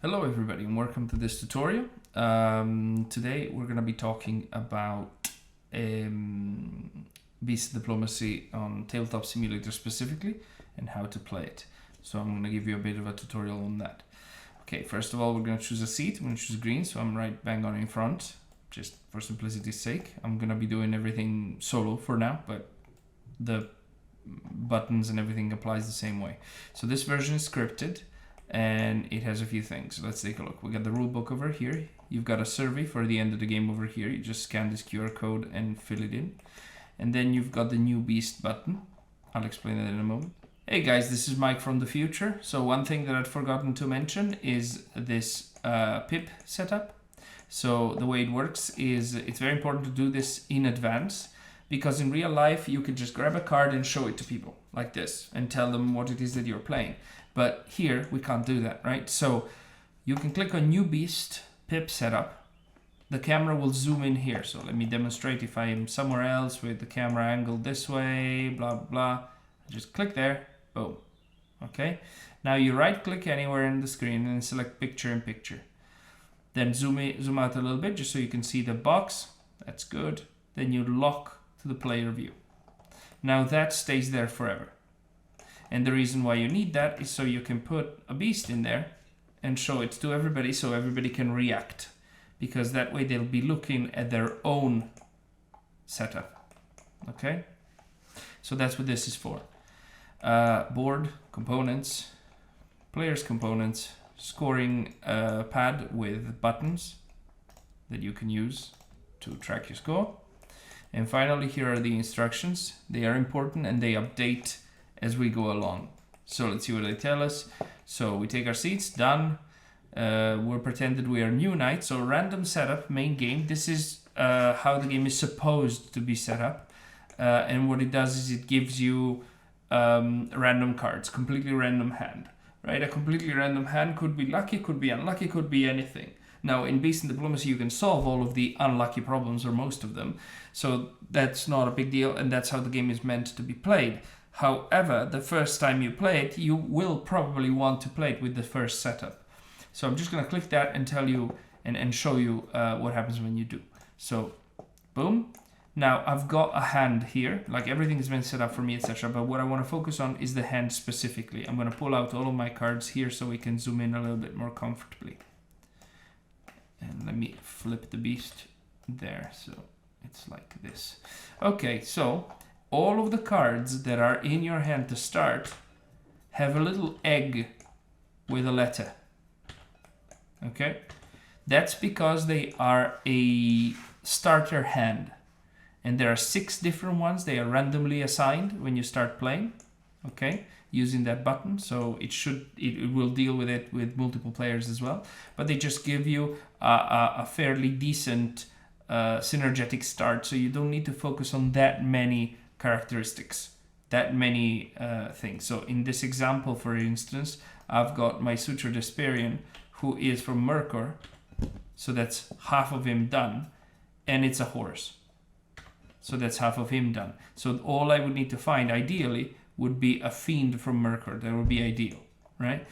Hello everybody and welcome to this tutorial. Today we're going to be talking about BaD Diplomacy on Tabletop Simulator specifically and how to play it. So I'm going to give you a bit of a tutorial on that. Okay, first of all we're going to choose a seat. I'm going to choose green, so I'm right bang on in front, just for simplicity's sake. I'm going to be doing everything solo for now, but the buttons and everything applies the same way. So this version is scripted and it has a few things. Let's take a look. We got the rule book over here. You've got a survey for the end of the game over here. You just scan this QR code and fill it in. And then you've got the new BaD button. I'll explain that in a moment. Hey guys, this is Mike from the future. So one thing that I'd forgotten to mention is this pip setup. So the way it works is it's very important to do this in advance, because in real life you could just grab a card and show it to people like this and tell them what it is that you're playing. But here we can't do that, right? So you can click on new BaD pip setup. The camera will zoom in here. So let me demonstrate. If I am somewhere else with the camera angled this way, blah, blah, blah, just click there, boom. Okay. Now you right click anywhere in the screen and select picture in picture. Then zoom out a little bit just so you can see the box. That's good. Then you lock to the player view. Now that stays there forever. And the reason why you need that is so you can put a BaD in there and show it to everybody so everybody can react. Because that way they'll be looking at their own setup. Okay? So that's what this is for. Board, components, players components, scoring pad with buttons that you can use to track your score. And finally, here are the instructions. They are important and they update as we go along. So let's see what they tell us. So we take our seats, done. We're pretended we are new knight. So random setup, main game. This is how the game is supposed to be set up. And what it does is it gives you random cards, completely random hand, right? A completely random hand could be lucky, could be unlucky, could be anything. Now in BaD Diplomacy you can solve all of the unlucky problems or most of them. So that's not a big deal and that's how the game is meant to be played. However, the first time you play it, you will probably want to play it with the first setup. So I'm just going to click that and tell you and show you what happens when you do. So, boom. Now I've got a hand here, like everything has been set up for me, etc. But what I want to focus on is the hand specifically. I'm going to pull out all of my cards here so we can zoom in a little bit more comfortably. And let me flip the BaD there, so it's like this. Okay, so all of the cards that are in your hand to start have a little egg with a letter. Okay? That's because they are a starter hand. And there are 6 different ones. They are randomly assigned when you start playing. Okay? Using that button. So it will deal with it with multiple players as well. But they just give you a fairly decent synergetic start. So you don't need to focus on that many characteristics, that many things. So in this example, for instance, I've got my Suture Desperian, who is from Mercor, so that's half of him done, and it's a horse, so that's half of him done. So all I would need to find, ideally, would be a fiend from Mercor. That would be ideal, right?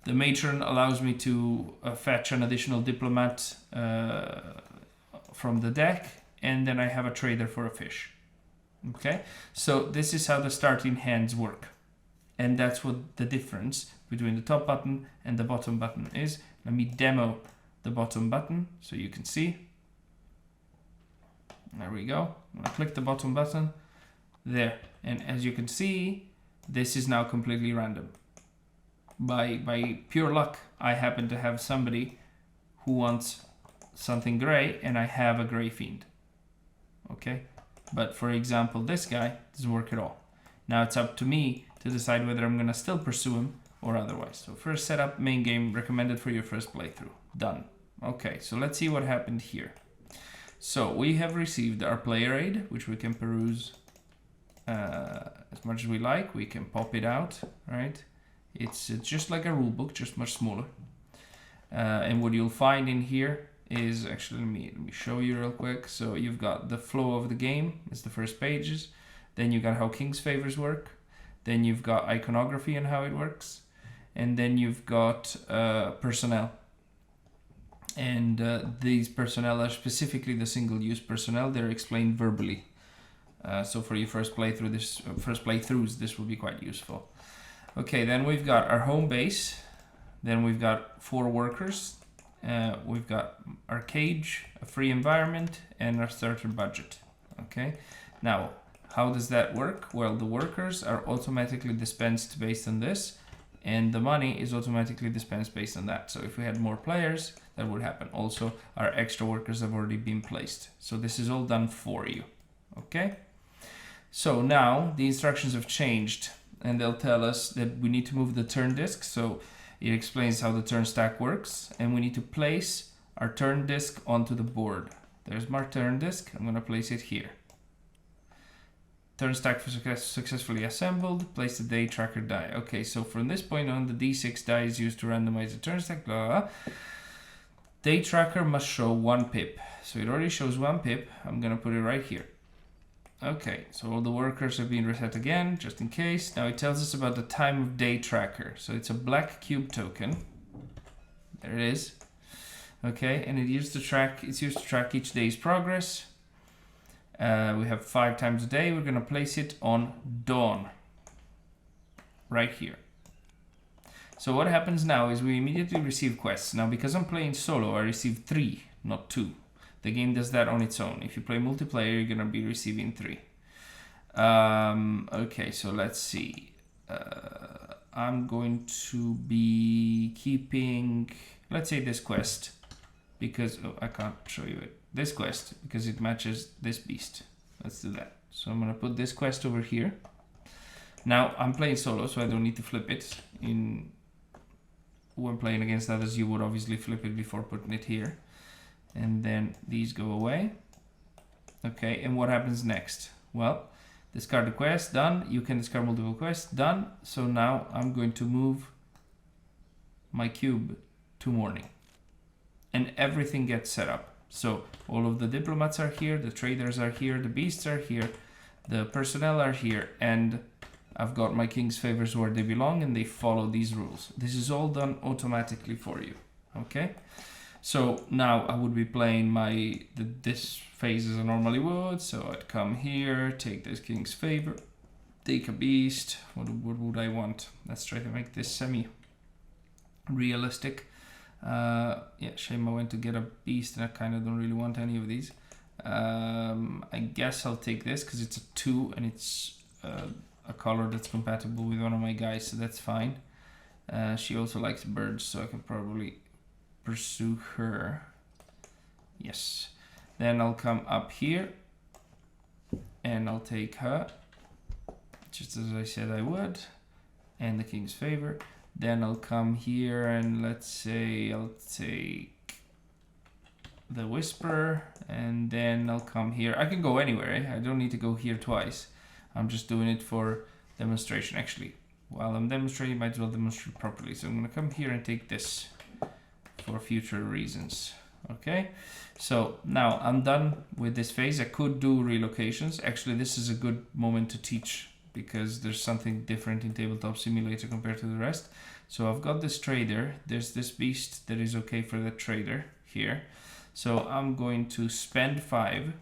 The matron allows me to fetch an additional diplomat from the deck, and then I have a trader for a fish. Okay, so this is how the starting hands work. And that's what the difference between the top button and the bottom button is. Let me demo the bottom button so you can see. There we go. I'm gonna click the bottom button there. And as you can see, this is now completely random. By pure luck, I happen to have somebody who wants something gray and I have a gray fiend. Okay. But for example, this guy doesn't work at all. Now it's up to me to decide whether I'm going to still pursue him or otherwise. So first setup, main game, recommended for your first playthrough. Done. Okay, so let's see what happened here. So we have received our player aid, which we can peruse as much as we like. We can pop it out, right? It's just like a rule book, just much smaller. And what you'll find in here is actually, let me show you real quick. So you've got the flow of the game, it's the first pages. Then you got how King's Favors work. Then you've got iconography and how it works. And then you've got personnel. And these personnel are specifically the single-use personnel. They're explained verbally. So for your first playthroughs, this will be quite useful. Okay, then we've got our home base. Then we've got 4 workers. We've got our cage, a free environment, and our starter budget. Okay, now how does that work? Well, the workers are automatically dispensed based on this, and the money is automatically dispensed based on that. So if we had more players, that would happen. Also, our extra workers have already been placed. So this is all done for you. Okay, so now the instructions have changed, and they'll tell us that we need to move the turn disc. So it explains how the turn stack works, and we need to place our turn disc onto the board. There's my turn disc. I'm going to place it here. Turn stack successfully assembled. Place the day tracker die. Okay, so from this point on, the D6 die is used to randomize the turn stack. Blah, blah, blah. Day tracker must show 1 pip. So it already shows 1 pip. I'm going to put it right here. Okay, so all the workers have been reset again, just in case. Now it tells us about the time of day tracker. So it's a black cube token. There it is. Okay, and it's used to track each day's progress. We have 5 times a day. We're going to place it on dawn. Right here. So what happens now is we immediately receive quests. Now because I'm playing solo, I receive 3, not 2. The game does that on its own. If you play multiplayer, you're going to be receiving 3. Okay, so let's see. I'm going to be keeping, let's say, this quest. Because, I can't show you it. This quest, because it matches this beast. Let's do that. So I'm going to put this quest over here. Now, I'm playing solo, so I don't need to flip it. When playing against others, you would obviously flip it before putting it here. And then these go away. Okay, and what happens next? Well, discard the quest, done. You can discard multiple quests, done. So now I'm going to move my cube to morning. And everything gets set up. So all of the diplomats are here, the traders are here, the beasts are here, the personnel are here, and I've got my king's favors where they belong, and they follow these rules. This is all done automatically for you. Okay? So now I would be playing this phase as I normally would. So I'd come here, take this king's favor, take a beast. What would I want? Let's try to make this semi-realistic. Yeah, shame I went to get a beast and I kind of don't really want any of these. I guess I'll take this because it's a 2 and it's a color that's compatible with one of my guys, so that's fine. She also likes birds, so I can probably pursue her. Yes. Then I'll come up here and I'll take her, just as I said I would, and the king's favor. Then I'll come here and let's say I'll take the Whisperer, and then I'll come here. I can go anywhere, eh? I don't need to go here twice. I'm just doing it for demonstration. Actually, while I'm demonstrating, I might as well demonstrate properly. So I'm going to come here and take this for future reasons. Okay, so now I'm done with this phase. I could do relocations. Actually, this is a good moment to teach, because there's something different in Tabletop Simulator compared to the rest. So I've got this trader. There's this beast that is okay for the trader here. So I'm going to spend 5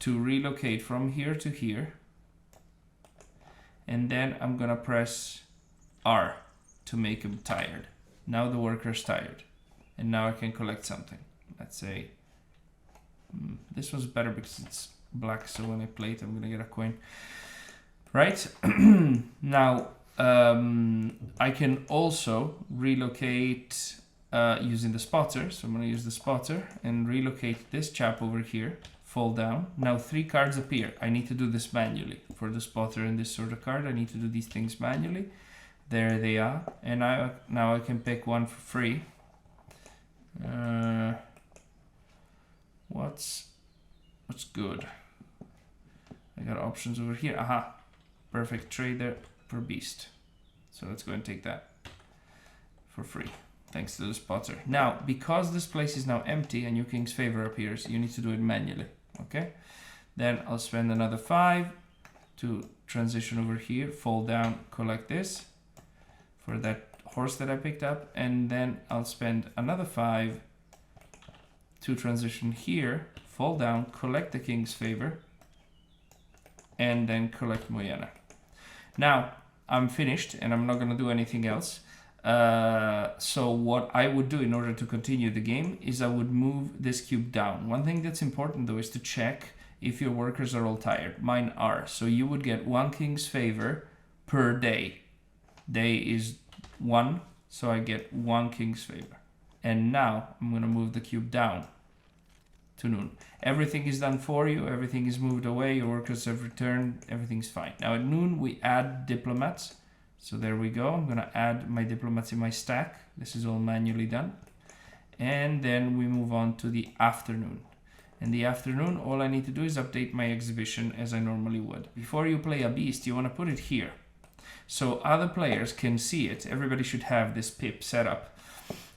to relocate from here to here. And then I'm gonna press R to make him tired. Now the worker's tired. And now I can collect something. Let's say, this one's better because it's black, so when I play it, I'm gonna get a coin. Right? Now, I can also relocate using the spotter. So I'm gonna use the spotter and relocate this chap over here, fall down. Now 3 cards appear. I need to do this manually. For the spotter and this sort of card, I need to do these things manually. There they are. And now I can pick one for free. What's good? I got options over here. Aha, perfect trader per beast. So let's go and take that for free, thanks to the spotter. Now, because this place is now empty and your king's favor appears, you need to do it manually. Okay, then I'll spend another 5 to transition over here, fall down, collect this for that horse that I picked up, and then I'll spend another 5 to transition here, fall down, collect the king's favor, and then collect Moyana. Now, I'm finished, and I'm not going to do anything else. So what I would do in order to continue the game is I would move this cube down. One thing that's important, though, is to check if your workers are all tired. Mine are. So you would get 1 king's favor per day. Day is 1, so I get 1 king's favor. And now I'm going to move the cube down to noon. Everything is done for you. Everything is moved away. Your workers have returned. Everything's fine. Now at noon we add diplomats. So there we go. I'm going to add my diplomats in my stack. This is all manually done. And then we move on to the afternoon. In the afternoon, all I need to do is update my exhibition as I normally would. Before you play a beast, you want to put it here, so other players can see it. Everybody should have this pip set up,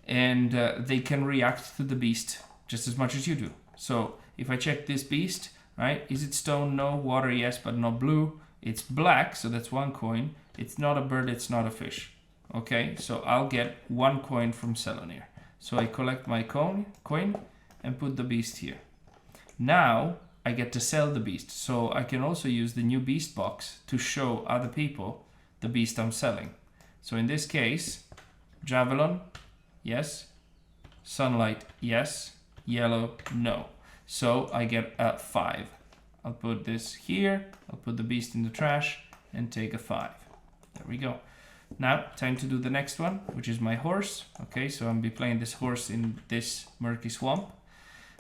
and they can react to the beast just as much as you do. So if I check this beast, right, is it stone? No. Water? Yes, but not blue. It's black, so that's 1 coin. It's not a bird, it's not a fish. Okay, so I'll get 1 coin from Selonir. So I collect my coin and put the beast here. Now I get to sell the beast, so I can also use the new beast box to show other people the beast I'm selling. So in this case, Javelin, yes. Sunlight, yes. Yellow, no. So I get a 5. I'll put this here, I'll put the beast in the trash and take a 5. There we go. Now, time to do the next one, which is my horse. Okay, so I'll be playing this horse in this murky swamp.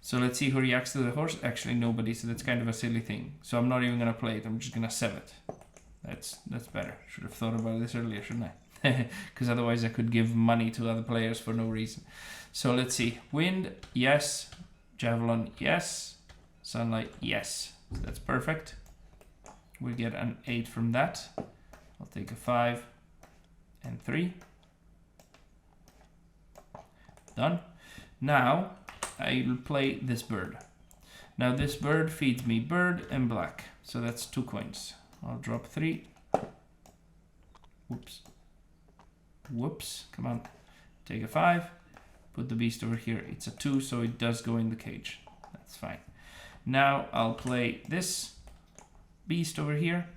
So let's see who reacts to the horse. Actually, nobody, so that's kind of a silly thing. So I'm not even going to play it, I'm just going to sell it. That's better. Should have thought about this earlier, shouldn't I? Because otherwise I could give money to other players for no reason. So let's see. Wind, yes. Javelin, yes. Sunlight, yes. So that's perfect. We get an 8 from that. I'll take a 5 and 3. Done. Now I'll play this bird. Now this bird feeds me bird and black. So that's 2 coins. I'll drop 3. Whoops. Whoops. Come on. Take a 5. Put the beast over here. It's a 2, so it does go in the cage. That's fine. Now I'll play this beast over here.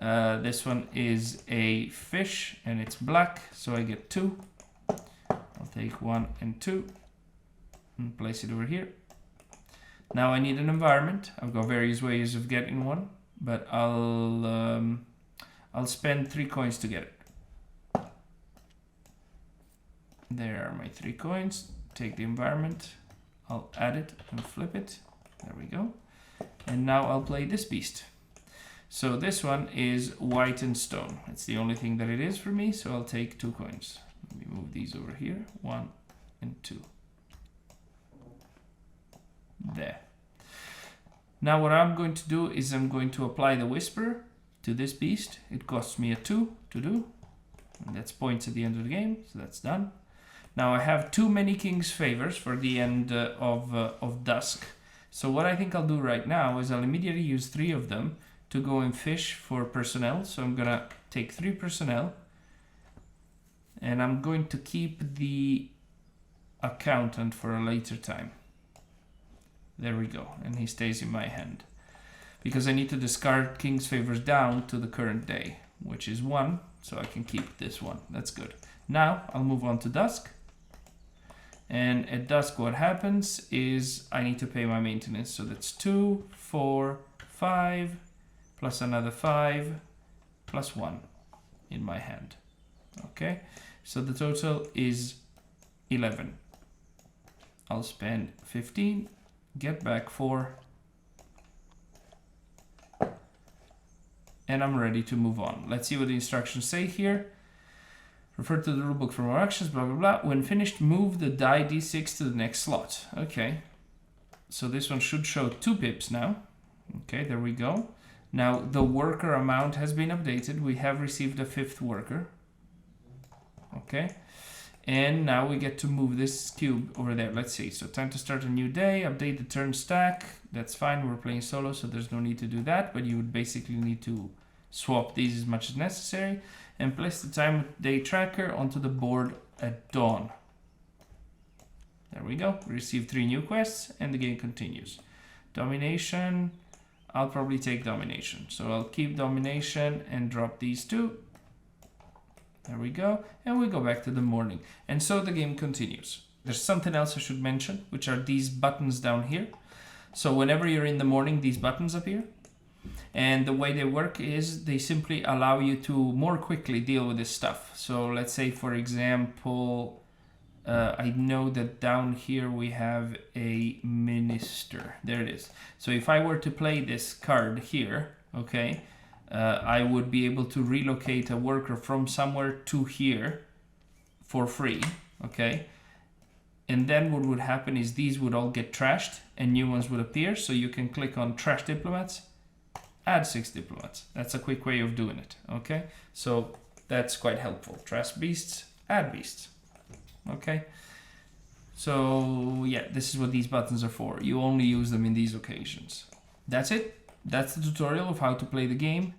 This one is a fish and it's black, so I get 2. I'll take 1 and 2 and place it over here. Now I need an environment. I've got various ways of getting one, but I'll spend 3 coins to get it. There are my 3 coins. Take the environment. I'll add it and flip it. There we go. And now I'll play this beast. So this one is white and stone. It's the only thing that it is for me, so I'll take 2 coins. Let me move these over here. 1 and 2. There. Now what I'm going to do is I'm going to apply the Whisper to this beast. It costs me a 2 to do. And that's points at the end of the game, so that's done. Now I have too many King's Favors for the end of Dusk. So what I think I'll do right now is I'll immediately use 3 of them to go and fish for personnel. So I'm gonna take 3 personnel and I'm going to keep the accountant for a later time. There we go, and he stays in my hand. Because I need to discard King's Favors down to the current day, which is 1, so I can keep this one. That's good. Now I'll move on to Dusk. And at Dusk what happens is I need to pay my maintenance. So that's 2, 4, 5, plus another 5, plus 1 in my hand. Okay, so the total is 11. I'll spend 15, get back 4, and I'm ready to move on. Let's see what the instructions say here. Refer to the rulebook for more actions, blah, blah, blah. When finished, move the die d6 to the next slot. Okay, so this one should show 2 pips now. Okay, there we go. Now the worker amount has been updated. We have received a 5th worker. Okay, and now we get to move this cube over there. Let's see, so time to start a new day, update the turn stack. That's fine, we're playing solo, so there's no need to do that, but you would basically need to swap these as much as necessary. and place the time of day tracker onto the board at dawn. There we go. We received 3 new quests and the game continues. Domination. I'll probably take domination. So I'll keep domination and drop these 2. There we go. And we go back to the morning. And so the game continues. There's something else I should mention, which are these buttons down here. So whenever you're in the morning, these buttons appear. And the way they work is they simply allow you to more quickly deal with this stuff. So let's say, for example, I know that down here we have a minister. There it is. So if I were to play this card here, okay, I would be able to relocate a worker from somewhere to here for free, okay? And then what would happen is these would all get trashed and new ones would appear. So you can click on trash diplomats, add 6 diplomats. That's a quick way of doing it, okay? So that's quite helpful. Trash beasts, add beasts. Okay, so yeah, this is what these buttons are for. You only use them in these occasions. That's it. That's the tutorial of how to play the game.